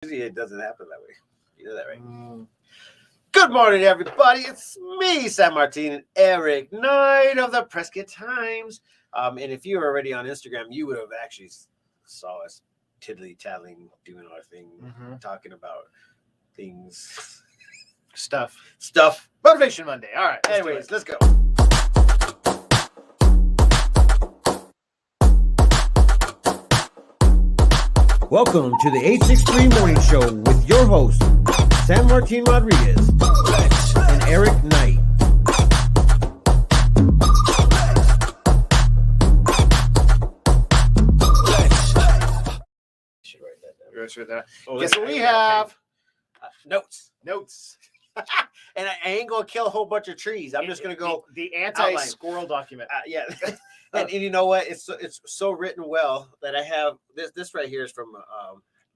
Usually it doesn't happen that way. You know that, right? Good morning, everybody. It's me, San Martin, and Eric Knight of the Preschool Times. And if you were already on Instagram, you would have actually saw us tiddly-tattling, doing our thing, talking about things. Stuff. Motivation Monday. All right. Anyways, let's go. Welcome to the 863 Morning Show with your hosts, San Martin Rodriguez and Eric Knight. Should write that down. Guess what we have? Notes. And I ain't going to kill a whole bunch of trees. I'm just going to go. The anti-squirrel document. Yeah. And you know what? It's so written well that I have this right here is from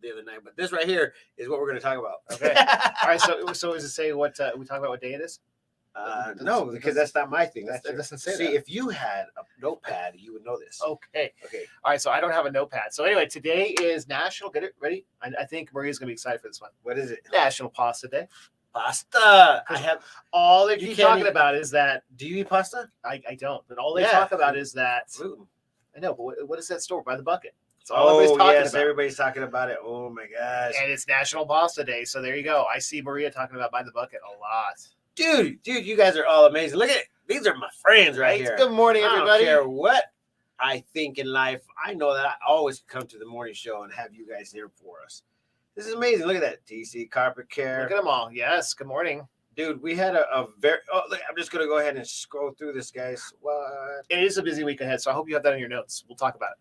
the other night, but this right here is what we're going to talk about. Okay. All right. So does it say what we talk about? What day it is? No, because that's not my thing. That doesn't say See, that. if you had a notepad, you would know this. Okay. Okay. All right. So I don't have a notepad. So anyway, today is National. Get it ready. I think Maria's going to be excited for this one. What is it? National Pasta Day. Pasta. I have all they You keep can't talking eat- about is that Do you eat pasta? I don't. But all they Yeah. talk about is that Gluten. I know. But what is that store by the bucket? That's all everybody's talking about. Everybody's talking about it. Oh my gosh. And it's National Pasta Day, so there you go. I see Maria talking about by the bucket a lot. Dude, you guys are all amazing. Look at it. These are my friends right here. Good morning, everybody. I don't care what I think in life. I know that I always come to the morning show and have you guys here for us. This is amazing. Look at that. TC Carpet Care. Look at them all. Yes. Good morning. Dude, we had a very. Oh, look, I'm just gonna go ahead and scroll through this, guys. What It is a busy week ahead, so I hope you have that in your notes. We'll talk about it.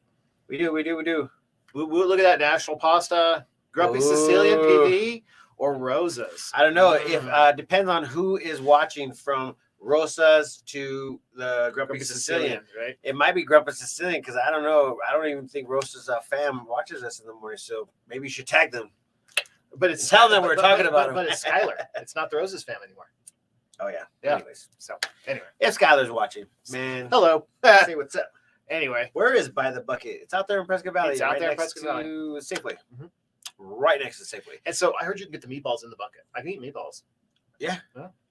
we do? We'll look at that National Pasta, Grumpy Sicilian PV, or Rosa's. I don't know if depends on who is watching from Rosas to the Grumpy Sicilian. right? It might be Grumpy Sicilian because I don't know. I don't even think Rosas fam watches us in the morning, so maybe you should tag them. But it's Tell them we're talking about But them. it's Skylar. It's not the Rosa's fam anymore. Oh yeah. Yeah. Anyways, So anyway, if Skylar's watching, man, hello. say what's up. Anyway, Where is By the Bucket? It's out there in Prescott Valley. It's out there in next Prescott Valley. to Safeway. Mhm. Right next to Safeway. and so I heard you can get the meatballs in the bucket. I can eat meatballs.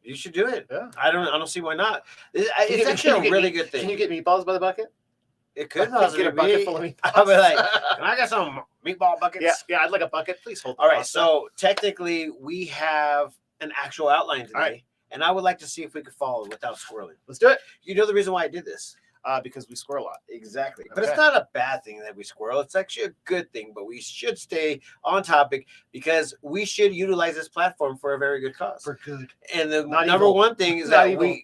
You should do it. Yeah. I don't see why not. It's Can you actually a get really meat- good thing. Can you get meatballs by the bucket? It could Get possibly a bucket be. full of meatballs. I'll be like, can I get some meatball buckets? Yeah, I'd like a bucket. Please hold. the All right. pasta. So technically, we have an actual outline today, All right. and I would like to see if we could follow without squirreling. let's do it. You know the reason why I did this? Because we squirrel a lot. Exactly. But Okay. it's not a bad thing that we squirrel. It's actually a good thing, but we should stay on topic because we should utilize this platform for a very good cause. For good. And the Not number evil. one thing is Not that evil.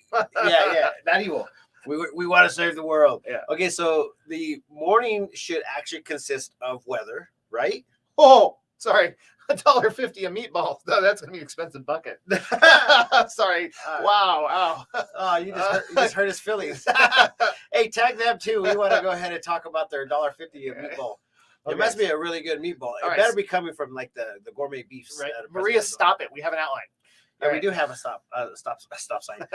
not evil. We want to serve the world. Yeah. Okay, so the morning should actually consist of weather, right? Oh, sorry. $1.50 a meatball. No, that's gonna be an expensive bucket. Sorry. Wow. Oh, you just hurt his feelings. Hey, tag them too. We want to go ahead and talk about their $1.50 a meatball. It Okay. must be a really good meatball. It All right. better be coming from like the gourmet beefs. Right. out of Maria, Prescott. stop it. We have an outline. Yeah, All we right. do have a stop sign.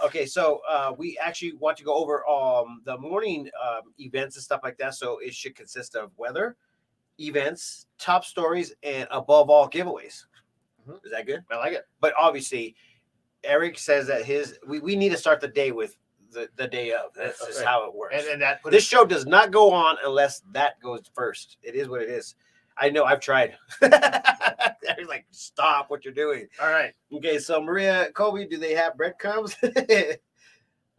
Okay, so we actually want to go over the morning events and stuff like that. So it should consist of weather, events, top stories, and above all giveaways. Mhm. Is that good? I like it. But obviously, Eric says that we need to start the day with the day of. That's just Right. how it works. And that put This show does not go on unless that goes first. It is what it is. I know. I've tried. Eric's like, stop what you're doing. all right. Okay, so Maria, Kobe, do they have breadcrumbs?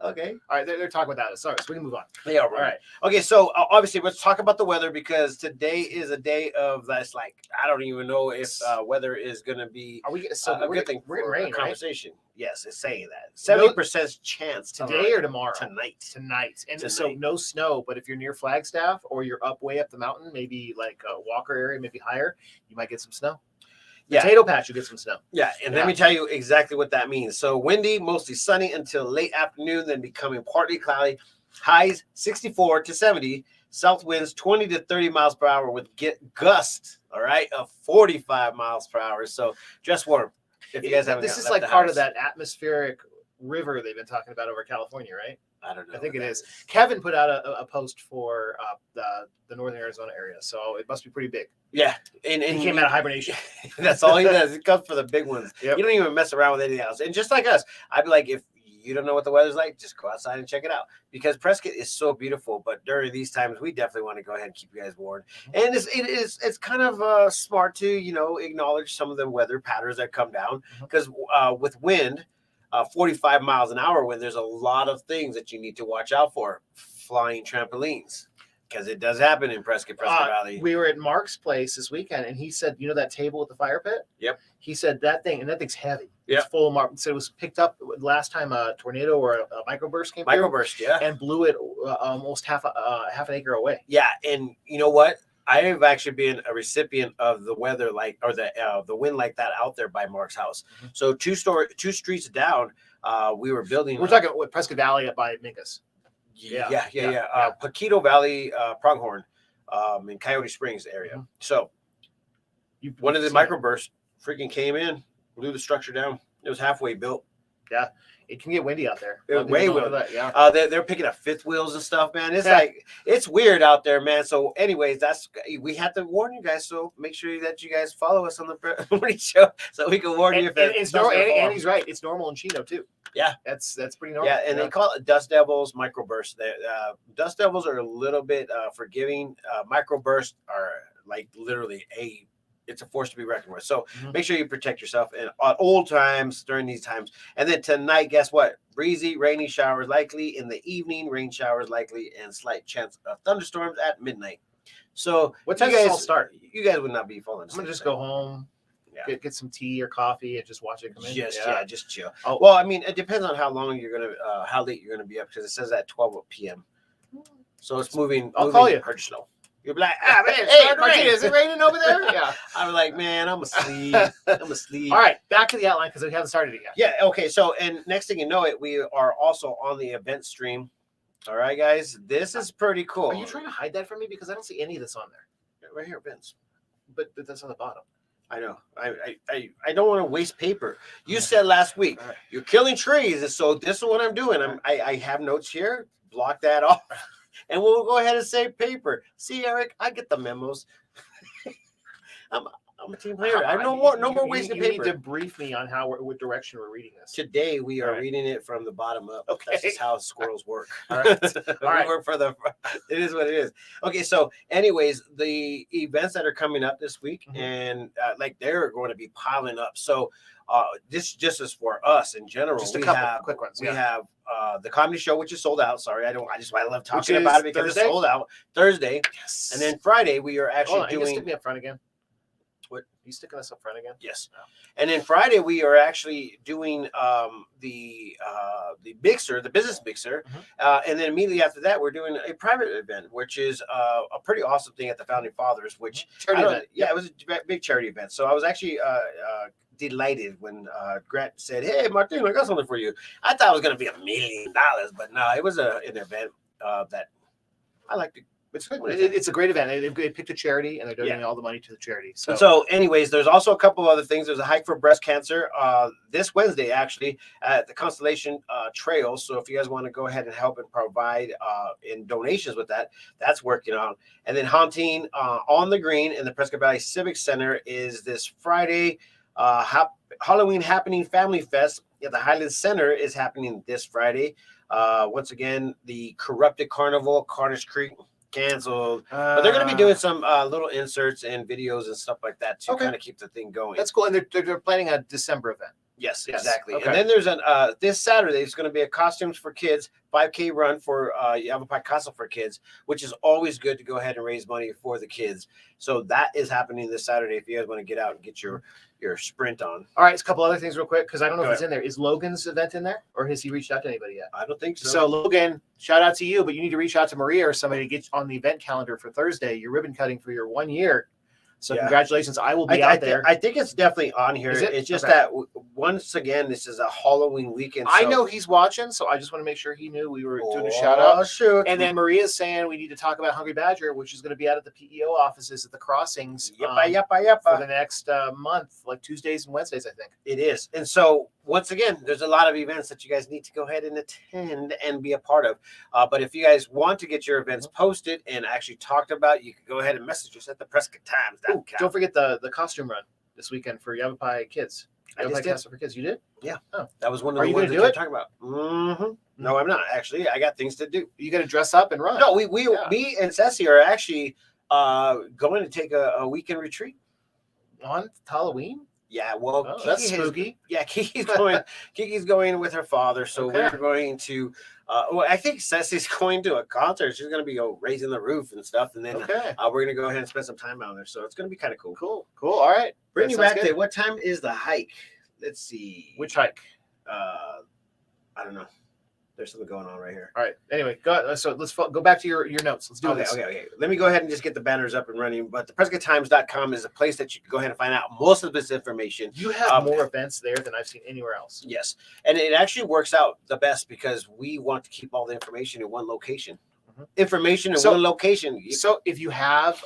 Okay. All right. They're talking about that. Sorry. So we can move on. Yeah, All right. Okay, so obviously, let's talk about the weather because today is a day of that's like I don't even know if weather is going to be Are we getting a good thing We're for getting a rain, right? conversation. Yes, it's saying that 70% chance Today or tomorrow? tonight. Tonight. And so Tonight. no snow, but if you're near Flagstaff or you're up way up the mountain, maybe like a Walker area, maybe higher, you might get some snow. Yeah. Potato patch, you get some snow. Yeah, and Yeah. let me tell you exactly what that means. So windy, mostly sunny until late afternoon, then becoming partly cloudy. Highs 64 to 70. South winds 20 to 30 miles per hour with gusts, all right, of 45 miles per hour. So just warm. If you guys haven't This got- is left like the part house. of that atmospheric river they've been talking about over California, right? I don't know. I think it is. Kevin put out a post for the Northern Arizona area, so it must be pretty big. Yeah, and he came out of hibernation. That's all he does. He comes for the big ones. Yep. You don't even mess around with anything else. And just like us, I'd be like, if you don't know what the weather's like, just go outside and check it out, because Prescott is so beautiful. But during these times, we definitely want to go ahead and keep you guys warm. And it's kind of smart to acknowledge some of the weather patterns that come down, because with wind, 45 miles an hour wind, there's a lot of things that you need to watch out for. Flying trampolines, because it does happen in Prescott Valley. We were at Mark's place this weekend, and he said, that table with the fire pit? Yep. He said that thing's heavy. Yep. It's full of Mark. So it was picked up last time a tornado or a microburst came through, and blew it almost half an acre away. Yeah, and you know what? I have actually been a recipient of the weather the wind like that out there by Mark's house. So two streets down, we were building. We're talking with Prescott Valley up by Mingus. Yeah. Paquito Valley, Pronghorn, in Coyote Springs area. So one of the microbursts freaking came in, blew the structure down. It was halfway built. Yeah, it can get windy out there. It was way windy. Yeah. They're picking up fifth wheels and stuff, man. It's like, it's weird out there, man. So anyways, we had to warn you guys. So make sure that you guys follow us on the morning show so we can warn you if it's normal. And he's right. It's normal in Chino too. Yeah, that's pretty normal. Yeah, and they call it dust devils, microbursts. Dust devils are a little bit forgiving. Microbursts are like literally it's a force to be reckoned with. So make sure you protect yourself on old times during these times. And then tonight, guess what? Breezy, rainy showers likely in the evening, rain showers likely, and slight chance of thunderstorms at midnight. So what time does it all start? You guys would not be falling asleep. I'm gonna just go home. Yeah. Get some tea or coffee and just watch it come in. Just chill. Oh, well, I mean, it depends on how long how late you're gonna be up, because it says at 12 p.m. So it's moving. I'll call you. Slow. You'll be like, man, hey, Martina, is it raining over there? Yeah. I'm like, man, I'm asleep. All right, back to the outline because we haven't started it yet. Yeah. Okay. So, and next thing you know it, we are also on the event stream. All right, guys, this is pretty cool. Are you trying to hide that from me, because I don't see any of this on there? Right here, events. But that's on the bottom. I know. I don't want to waste paper. You said last week you're killing trees, and so this is what I'm doing. I have notes here. Block that off, and we'll go ahead and save paper. See, Eric, I get the memos. I'm a team player. I no more wasting paper. You need to brief me on what direction we're reading this. Today we are reading it from the bottom up. Okay. That's just how squirrels work. All right. It is what it is. Okay. So anyways, the events that are coming up this week, and they're going to be piling up. So this just is for us in general. Just a couple quick ones. We have the comedy show, which is sold out. Sorry, I love talking about it because it's sold out Thursday. Yes. And then Friday we are actually doing. You stick me up front again. What? You sticking us up front again? Yes. Oh. And then Friday we are actually doing the mixer, the business mixer, and then immediately after that we're doing a private event, which is a pretty awesome thing at the Founding Fathers. Which charity event. Yeah, it was a big charity event. So I was actually delighted when Grant said, "Hey, Martin, I got something for you." I thought it was going to be $1 million, but no, it was an event that I like to. It's a great event. They picked a charity, and they're donating all the money to the charity. So anyways, there's also a couple of other things. There's a hike for breast cancer this Wednesday, actually, at the Constellation Trail. So if you guys want to go ahead and help and provide in donations with that, that's working on. And then Haunting on the Green in the Prescott Valley Civic Center is this Friday. Halloween Happening Family Fest at the Highland Center is happening this Friday. Once again, the Corrupted Carnival, Carnage Creek, canceled, but they're going to be doing some little inserts and videos and stuff like that to kind of keep the thing going. That's cool. And they're planning a December event. Yes, exactly. Okay. And then there's this Saturday, it's going to be a costumes for kids 5K run for Yavapai Castle for kids, which is always good to go ahead and raise money for the kids. So that is happening this Saturday if you guys want to get out and get your sprint on. All right, a couple other things real quick, because I don't know if it's in there. Is Logan's event in there, or has he reached out to anybody yet? I don't think so. So Logan, shout out to you, but you need to reach out to Maria or somebody to get on the event calendar for Thursday. Your ribbon cutting for your 1 year. So congratulations. I will be out there. I think it's definitely on here. It's just that once again, this is a Halloween weekend. I know he's watching, so I just want to make sure he knew we were doing a shout out. Shoot. And then Maria's saying we need to talk about Hungry Badger, which is going to be out at the PEO offices at the crossings. For the next month, like Tuesdays and Wednesdays, I think. It is. And so once again, there's a lot of events that you guys need to go ahead and attend and be a part of. But if you guys want to get your events posted and actually talked about, you can go ahead and message us at the Prescott Times.com. Don't forget the costume run this weekend for Yavapai Kids. Yavapai Castle for Kids. You did? Yeah. Oh, that was one of the ones that you're talking about. Mm-hmm. No, I'm not actually. I got things to do. You got to dress up and run. No, me and Ceci are actually going to take a weekend retreat on Halloween. Yeah, well, that's spooky. Kiki's going with her father, so we're going to. Well, I think Ceci's going to a concert. She's going to be raising the roof and stuff, and then we're going to go ahead and spend some time out there. So it's going to be kind of cool. Cool. All right, Brittany Rackday, what time is the hike? Let's see. Which hike? I don't know. There's something going on right here. All right. Anyway, so let's go back to your notes. Let's do this. Okay. Let me go ahead and just get the banners up and running. But the PrescottTimes.com is a place that you can go ahead and find out most of this information. You have more events there than I've seen anywhere else. Yes. And it actually works out the best because we want to keep all the information in one location. Information in one location. So if you have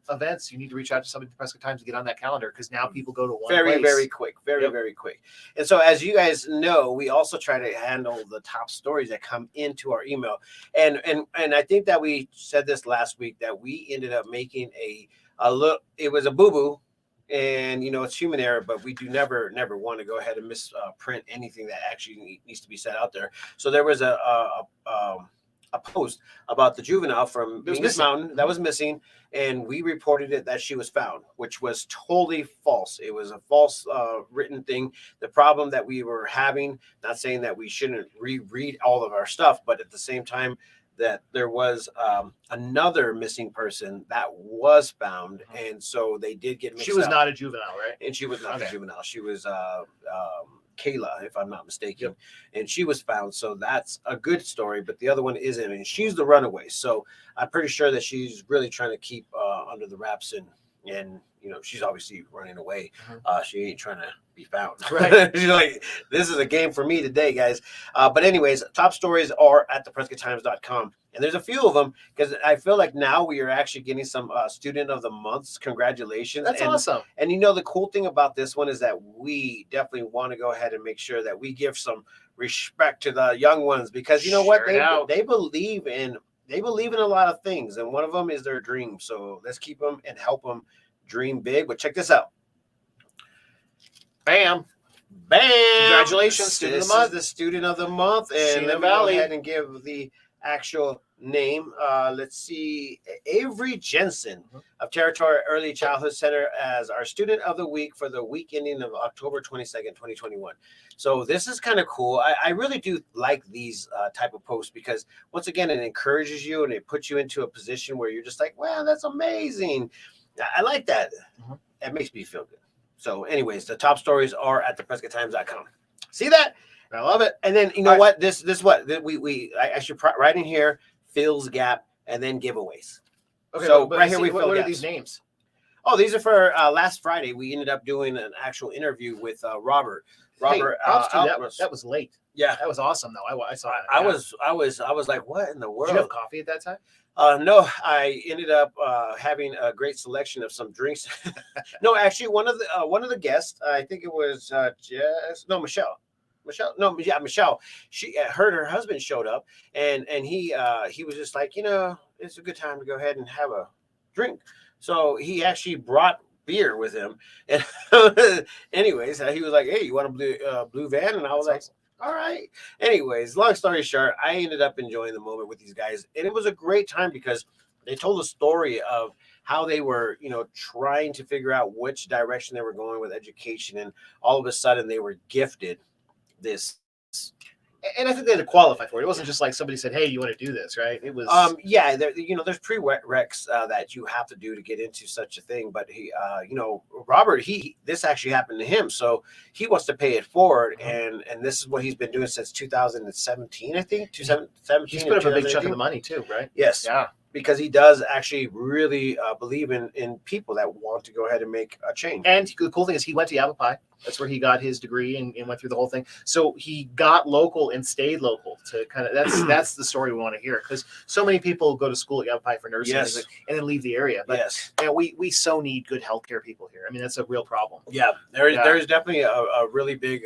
events, you need to reach out to somebody at the Prescott Times to get on that calendar because now people go to one place. Very quick. Very quick. And so as you guys know, we also try to handle the top stories that come into our email. And I think that we said this last week that we ended up making a look. It was a boo-boo. And it's human error, but we do never want to go ahead and misprint anything that actually needs to be set out there. So there was a post about the juvenile from Venus Mountain that was missing, and we reported it that she was found, which was totally false. It was a false written thing. The problem that we were having, not saying that we shouldn't reread all of our stuff, but at the same time that there was another missing person that was found, and so they did get mixed up. She was not a juvenile, right? And she was not a juvenile. She was Kayla, if I'm not mistaken, and she was found. So that's a good story, but the other one isn't, and she's the runaway. So I'm pretty sure that she's really trying to keep under the wraps, and she's obviously running away. She ain't trying to be found. Right? She's like, this is a game for me today, guys. But anyways, top stories are at theprescotttimes.com. And there's a few of them because I feel like now we are actually getting some student of the months. Congratulations. That's awesome. And the cool thing about this one is that we definitely want to go ahead and make sure that we give some respect to the young ones because they believe in a lot of things. And one of them is their dream. So let's keep them and help them dream big. But check this out. Bam. Congratulations, student of the month. The student of the month. And let me go ahead and give the actual name. Let's see. Avery Jensen of Territory Early Childhood Center as our student of the week for the week ending of October 22nd, 2021. So this is kind of cool. I really do like these type of posts because once again, it encourages you and it puts you into a position where you're just like, wow, that's amazing. I like that. It makes me feel good. So anyways, the top stories are at theprescotttimes.com. See that? I love it. And then what? This what I should write in here, fills gap, and then giveaways. Okay, so right here we fill gaps. What are these names? Oh, these are for last Friday. We ended up doing an actual interview with Robert. Robert, that was late. Yeah, that was awesome though. I saw that. I was like, what in the world? Did you have coffee at that time? No, I ended up having a great selection of some drinks. No, actually, one of the guests, I think it was Michelle. She her husband showed up, and he was just like, it's a good time to go ahead and have a drink. So he actually brought beer with him, and anyways, he was like, hey, you want a blue van? And I was like, all right. Anyways, long story short, I ended up enjoying the moment with these guys, and it was a great time because they told a story of how they were, trying to figure out which direction they were going with education, and all of a sudden they were gifted this. And I think they had to qualify for it. It wasn't just like somebody said, hey, you want to do this, right? It was there's prereqs that you have to do to get into such a thing. But he Robert, this actually happened to him, so he wants to pay it forward, and this is what he's been doing since 2017, I think. 2017. He's put up a big chunk of the money too, right? Yes. Yeah. Because he does actually really believe in people that want to go ahead and make a change. And the cool thing is he went to Yavapai. That's where he got his degree and went through the whole thing. So he got local and stayed local to kind of, that's the story we want to hear. Because so many people go to school at Yavapai for nursing and then leave the area. But we so need good healthcare people here. I mean, that's a real problem. Yeah, there's definitely a really big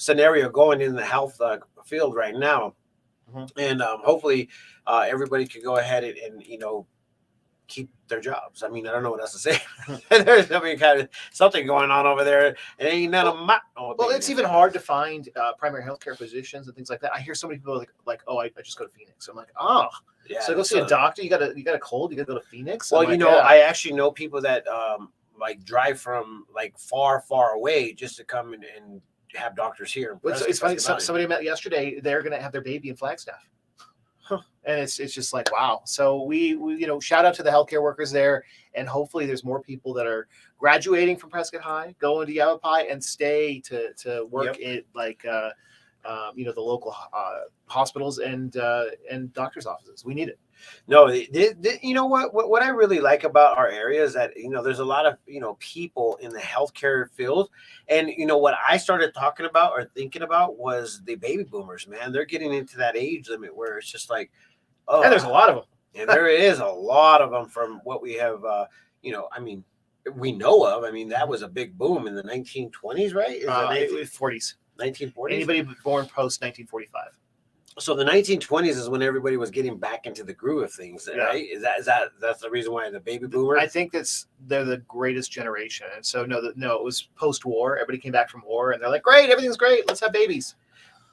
scenario going in the health field right now. And hopefully everybody could go ahead and keep their jobs. I mean, I don't know what else to say. There's kind of something going on over there. It ain't none of my. Well, it's even hard to find primary healthcare physicians and things like that. I hear so many people like, oh, I just go to Phoenix. I'm like, oh, yeah. So go see a doctor. You got a cold. You got to go to Phoenix. Well, I actually know people that like drive from like far away just to come and have doctors here. It's funny. Somebody I met yesterday. They're going to have their baby in Flagstaff. And it's just like, wow. So we shout out to the healthcare workers there, and hopefully there's more people that are graduating from Prescott High, going to Yavapai, and stay to work at the local hospitals and doctors' offices. We need it. No, you know what I really like about our area is that there's a lot of people in the healthcare field, and what I started talking about or thinking about was the baby boomers. Man, they're getting into that age limit where it's just like, oh, and there's a lot of them, and there is a lot of them from what we have. We know of. I mean, that was a big boom in the 1920s, right? 40s, 1940s. Anybody born post 1945. So the 1920s is when everybody was getting back into the groove of things, right? That's the reason why the baby boomer? I think they're the greatest generation. And so no, it was post-war. Everybody came back from war, and they're like, great, everything's great. Let's have babies.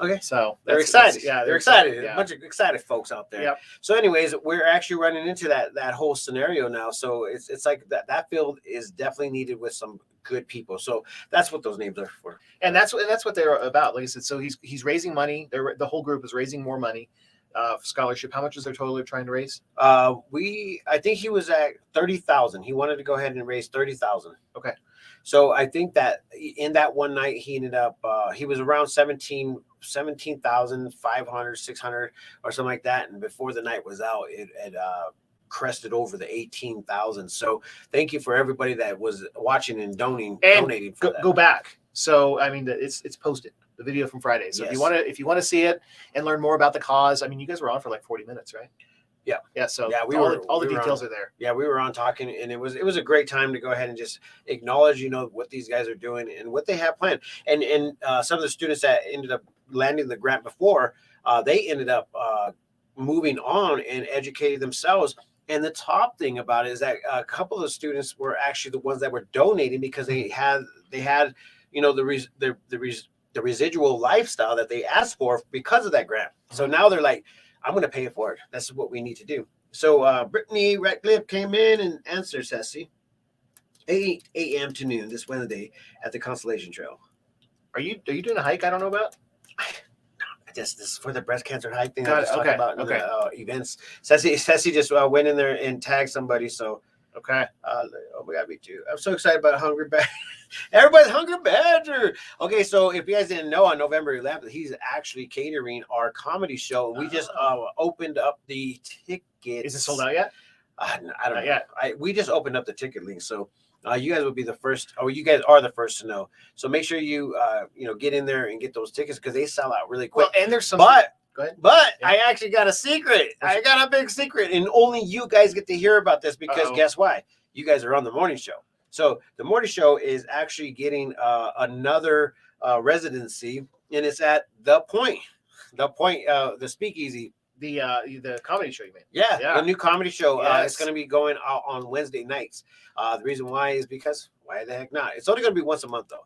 Okay, so they're excited. They're excited. Yeah. A bunch of excited folks out there. Yep. So, anyways, we're actually running into that whole scenario now. So it's like that field is definitely needed with some good people. So that's what those names are for. And that's what they're about. Like I said, so he's raising money. The whole group is raising more money for scholarship. How much is their total they're trying to raise? I think he was at 30,000. He wanted to go ahead and raise 30,000. Okay. So I think that in that one night he ended up he was around 17,500, 600 or something like that. And before the night was out, it had crested over the 18,000. So thank you for everybody that was watching and donating for that. Go back. So I mean, it's posted, the video from Friday. So if you want to see it and learn more about the cause, I mean, you guys were on for like 40 minutes, right? Yeah. Yeah. So all the details are there. Yeah, we were on talking, and it was a great time to go ahead and just acknowledge, what these guys are doing and what they have planned. And some of the students that ended up landing the grant before, they ended up moving on and educating themselves. And the top thing about it is that a couple of the students were actually the ones that were donating because they had the residual lifestyle that they asked for because of that grant. So now they're like, I'm going to pay it for it. That's what we need to do. So Brittany Ratcliffe came in and answered Sassy 8 a.m. to noon this Wednesday at the Constellation Trail. Are you doing a hike I don't know about? This is for the breast cancer hike thing I was talking about in the events. Sassy just went in there and tagged somebody. So okay. Oh my God, me too. I'm so excited about Hungry Badger. Everybody's Hungry Badger. Okay, so if you guys didn't know, on November 11th, he's actually catering our comedy show. We just opened up the tickets. Is it sold out yet? I don't know yet. We just opened up the ticket link, so you guys will be the first. Oh, you guys are the first to know. So make sure you get in there and get those tickets because they sell out really quick. Well, and there's some. Go ahead. But I actually got a secret. I got a big secret, and only you guys get to hear about this because guess why? You guys are on the morning show. So the morning show is actually getting another residency, and it's at the Point, the Speakeasy. The comedy show, you mean? Yeah, the new comedy show. It's going to be going out on Wednesday nights. The reason why is because why the heck not? It's only going to be once a month though.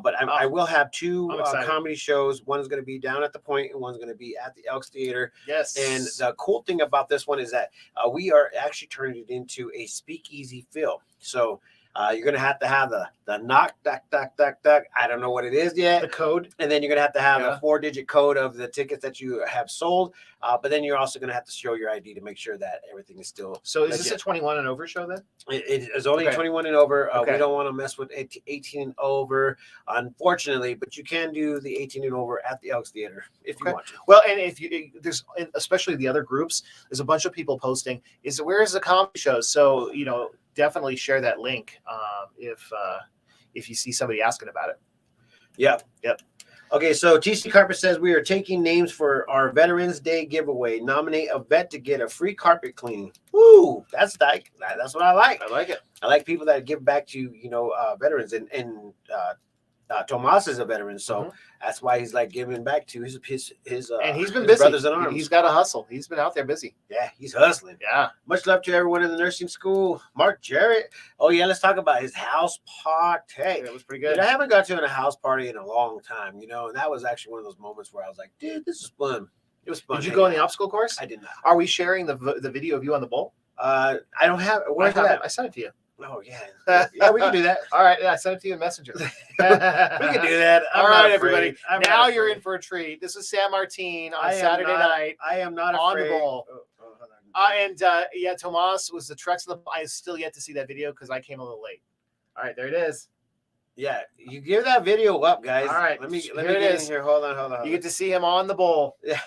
But I will have two comedy shows. One is going to be down at the Point, and one's going to be at the Elks Theater. Yes. And the cool thing about this one is that we are actually turning it into a speakeasy film. So you're going to have the knock, duck. I don't know what it is yet. The code. And then you're going to have the 4-digit code of the tickets that you have sold. But then you're also going to have to show your ID to make sure that everything is still. So is this a 21 and over show then? It is only 21 and over. We don't want to mess with 18 and over, unfortunately. But you can do the 18 and over at the Elks Theater if you want to. Well, and if there's especially the other groups, there's a bunch of people posting. Where is the comedy show? So definitely share that link if you see somebody asking about it. Yep. Okay, so TC Carpet says we are taking names for our Veterans Day giveaway. Nominate a vet to get a free carpet cleaning. Woo! That's what I like. I like it. I like people that give back to veterans and Tomas is a veteran, so that's why he's like giving back to his and he's been his busy. brothers in arms. He's got a hustle. He's been out there busy. Yeah, he's hustling. Yeah. Much love to everyone in the nursing school. Mark Jarrett. Oh yeah, let's talk about his house party. That was pretty good. I haven't got to a house party in a long time, and that was actually one of those moments where I was like, dude, this is fun. It was fun. Did you go on the obstacle course? I did not. Are we sharing the video of you on the bowl? I don't have. Where's that? I sent it to you. Oh yeah, yeah, we can do that. All right, yeah, I sent it to you in Messenger. We can do that. All right, everybody. Now you're in for a treat. This is San Martin on Saturday night. I am not on afraid. the bowl. And yeah, Tomas was the Trex of the. I still yet to see that video because I came a little late. All right, there it is. Yeah, you give that video up, guys. All right, let me here get in here. Hold on. You get to see him on the bowl. Yeah.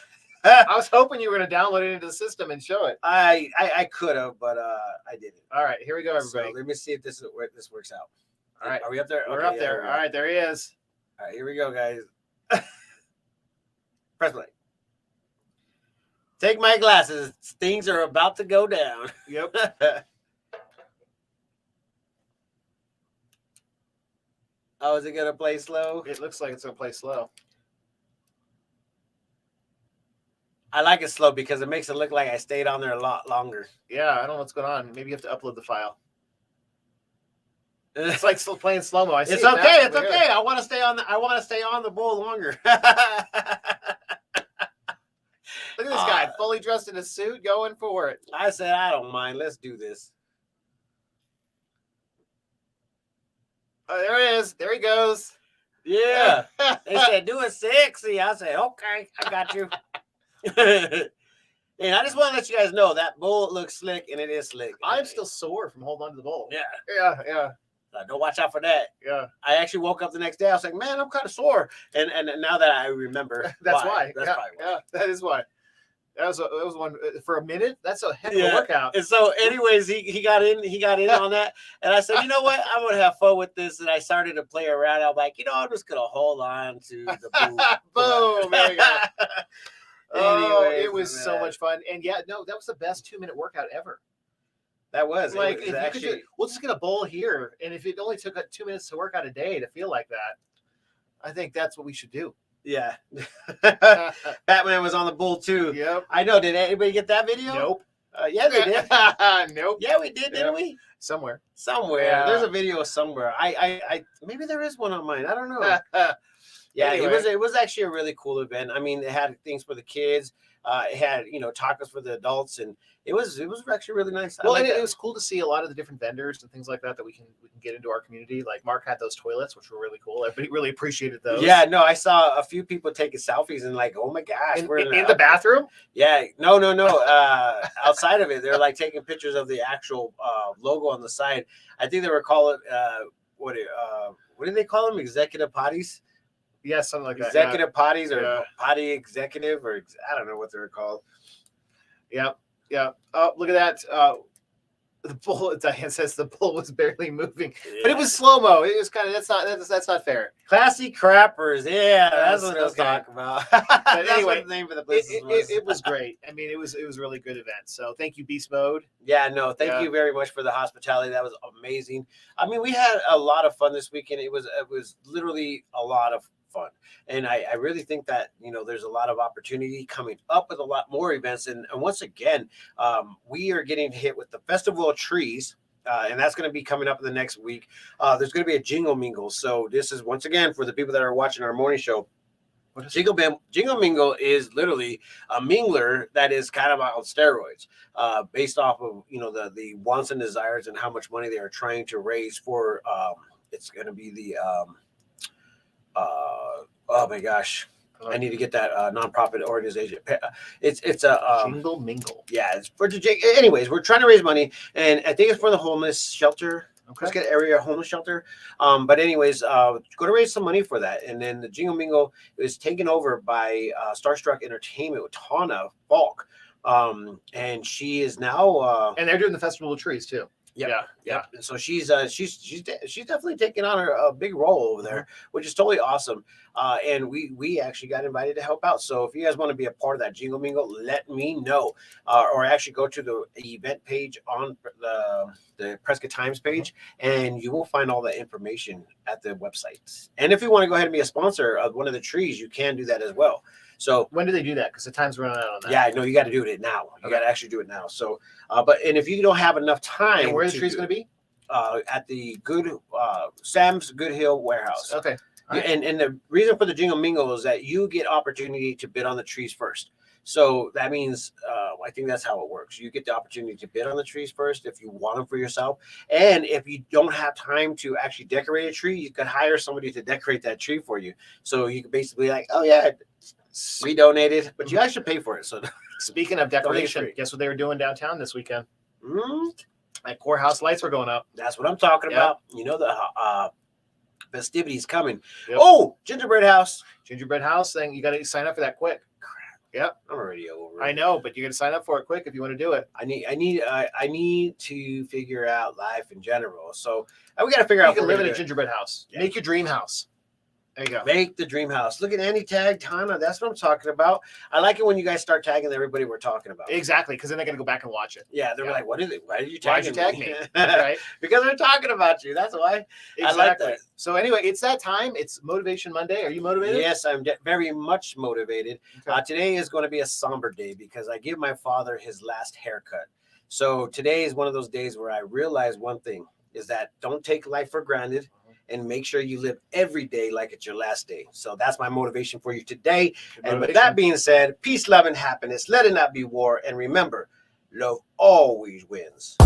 I was hoping you were going to download it into the system and show it. I could have, but I didn't. All right, here we go, everybody. So let me see if this works out. All right, are we up there? We're up there. All right, there he is. All right, here we go, guys. Press play. Take my glasses. Things are about to go down. Yep. Oh, is it gonna play slow? It looks like it's gonna play slow. I like it slow because it makes it look like I stayed on there a lot longer. Yeah, I don't know what's going on. Maybe you have to upload the file. It's like still playing slow mo. It's okay. It's okay. I want to stay on the bowl longer. Look at this guy, fully dressed in a suit, going for it. I said I don't mind. Let's do this. Oh, there he is. There he goes. Yeah. They said do it sexy. I said okay. I got you. And I just want to let you guys know that bowl looks slick, and it is slick. I'm still sore from holding on to the bowl. Yeah. Yeah. Don't watch out for that. Yeah. I actually woke up the next day. I was like, man, I'm kind of sore. And now that I remember, that's why. That's probably why. Yeah, that is why. That was one for a minute. That's a heck of a workout. And so, anyways, he got in on that, and I said, you know what, I'm gonna have fun with this, and I started to play around. I'm like, I'm just gonna hold on to the boom. Boom. There you go. Oh, Anyways, it was so much fun, and yeah, no, that was the best 2-minute workout ever. That was like, it was actually. We'll just get a bowl here, and if it only took 2 minutes to work out a day to feel like that, I think that's what we should do. Yeah. Batman was on the bull too. Yep. I know. Did anybody get that video? Nope. Yeah, they did. Nope. Yeah, we did, didn't we? Somewhere. Yeah. There's a video somewhere. I maybe there is one on mine. I don't know. Yeah, anyway. It was actually a really cool event. I mean, it had things for the kids. It had tacos for the adults, and it was actually really nice. Well, it was cool to see a lot of the different vendors and things like that we can get into our community. Like Mark had those toilets, which were really cool. Everybody really appreciated those. Yeah, no, I saw a few people taking selfies and like, oh my gosh, we're in the bathroom. Yeah, no. Outside of it, they're like taking pictures of the actual logo on the side. I think they were calling what do they call them? Executive potties. Yeah, something like that. Executive potties or potty executive, or I don't know what they're called. Yeah. Oh, look at that. The bull. Diane says the bull was barely moving, but it was slow mo. It was kind of that's not fair. Classy crappers. Yeah, that's what I was talking about. But anyway, the name for the place it was great. I mean, it was a really good event. So thank you, Beast Mode. Yeah, no, thank you very much for the hospitality. That was amazing. I mean, we had a lot of fun this weekend. It was literally a lot of fun, and I really think that there's a lot of opportunity coming up with a lot more events, and once again we are getting hit with the Festival of Trees, and that's going to be coming up in the next week. There's going to be a Jingle Mingle, so this is once again for the people that are watching our morning show. Jingle Mingle is literally a mingler that is kind of on steroids, based off of the wants and desires and how much money they are trying to raise for. It's going to be the oh my gosh, I need to get that nonprofit organization. It's a Jingle Mingle. Yeah, it's for anyways. We're trying to raise money, and I think it's for the homeless shelter. Prescott area homeless shelter. But anyways, going to raise some money for that, and then the Jingle Mingle is taken over by Starstruck Entertainment with Tana Falk, and she is now. And they're doing the Festival of Trees too. Yeah. And so she's definitely taking on a big role over there, which is totally awesome. And we actually got invited to help out. So if you guys want to be a part of that Jingle Mingle, let me know, or actually go to the event page on the Prescott Times page, and you will find all that information at the website. And if you want to go ahead and be a sponsor of one of the trees, you can do that as well. So when do they do that? Because the time's running out on that. Yeah, no, you got to do it now. You got to actually do it now. So, and if you don't have enough time, and where the tree's going to be? At the Sam's Good Hill warehouse. Okay. Right. And the reason for the Jingle Mingle is that you get opportunity to bid on the trees first. So that means I think that's how it works. You get the opportunity to bid on the trees first if you want them for yourself. And if you don't have time to actually decorate a tree, you could hire somebody to decorate that tree for you. So you can basically oh yeah, we donated, but you actually pay for it. So speaking of decoration, guess what they were doing downtown this weekend? Like courthouse lights were going up. That's what I'm talking about. You know, the festivities coming. Oh, gingerbread house thing. You got to sign up for that quick. Yep, I'm already over. I know, but you're gonna sign up for it quick if you want to do it. I need to figure out life in general. So we got to figure out. You can live in a gingerbread house. Yeah. Make your dream house. There you go. Make the dream house. Look at Annie tagged Hannah. That's what I'm talking about. I like it when you guys start tagging everybody we're talking about. Exactly, because then they're gonna go back and watch it. Yeah, they're like, "What is it? Why did you tag me?" Right? Because they're talking about you. That's why. Exactly. I like that. So anyway, it's that time. It's Motivation Monday. Are you motivated? Yes, I'm very much motivated. Okay. Today is going to be a somber day because I give my father his last haircut. So today is one of those days where I realize one thing is that don't take life for granted. And make sure you live every day like it's your last day. So that's my motivation for you today. And with that being said, peace, love, and happiness. Let it not be war. And remember, love always wins.